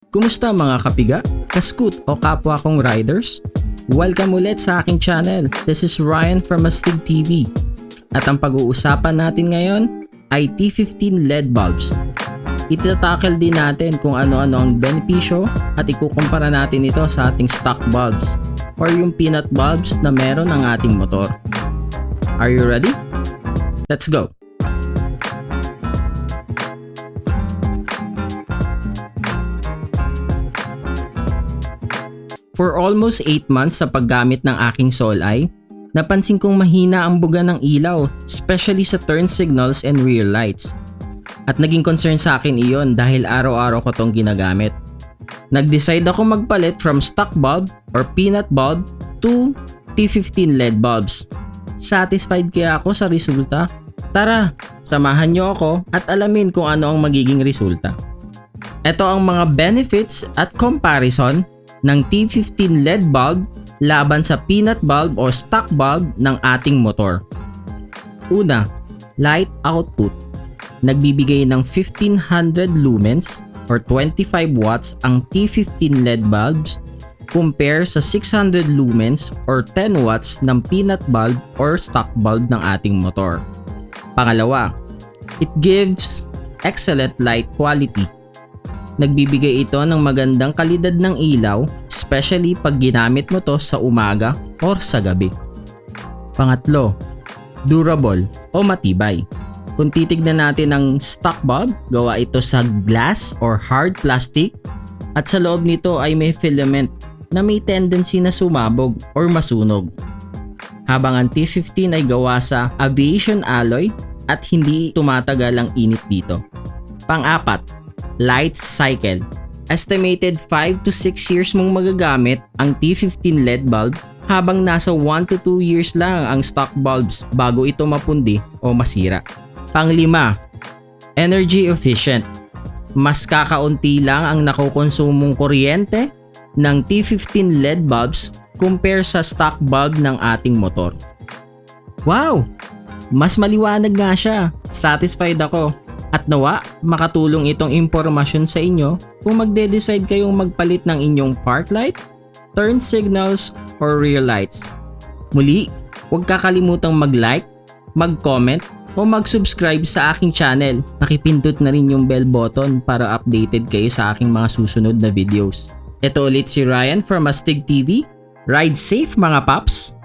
Kumusta mga kapiga, kaskut o kapwa kong riders? Welcome ulit sa aking channel. This is Ryan from T15. At ang pag-uusapan natin ngayon ay T15 LED bulbs. Itatakil din natin kung ano-ano ang benepisyo at ikukumpara natin ito sa ating stock bulbs or yung peanut bulbs na meron ang ating motor. Are you ready? Let's go! For almost 8 months sa paggamit ng aking Sol-Eye, napansin kong mahina ang buga ng ilaw, especially sa turn signals and rear lights. At naging concern sa akin iyon dahil araw-araw ko tong ginagamit. Nag-decide ako magpalit from stock bulb or peanut bulb to T15 LED bulbs. Satisfied kaya ako sa resulta? Tara, samahan niyo ako at alamin kung ano ang magiging resulta. Ito ang mga benefits at comparison ng T15 LED bulb laban sa peanut bulb o stock bulb ng ating motor. Una, light output. Nagbibigay ng 1500 lumens or 25 watts ang T15 LED bulbs compare sa 600 lumens or 10 watts ng peanut bulb or stock bulb ng ating motor. Pangalawa, it gives excellent light quality. Nagbibigay ito ng magandang kalidad ng ilaw, especially pag ginamit mo to sa umaga or sa gabi. Pangatlo, durable o matibay. Kung titignan natin ang stock bulb, gawa ito sa glass or hard plastic at sa loob nito ay may filament na may tendency na sumabog or masunog. Habang ang T15 ay gawa sa aviation alloy at hindi tumatagal ang init dito. Pang-apat, light cycle. Estimated 5 to 6 years mong magagamit ang T15 LED bulb habang nasa 1 to 2 years lang ang stock bulbs bago ito mapundi o masira. Panglima, energy efficient. Mas kakaunti lang ang nakukonsumong kuryente ng T15 LED bulbs compare sa stock bulb ng ating motor. Wow! Mas maliwanag nga siya. Satisfied ako. At nawa, makatulong itong impormasyon sa inyo kung magde-decide kayong magpalit ng inyong park light, turn signals, or rear lights. Muli, huwag kakalimutang mag-like, mag-comment, o mag-subscribe sa aking channel. Pakipindot na rin yung bell button para updated kayo sa aking mga susunod na videos. Ito ulit si Ryan from Astig TV. Ride safe mga paps!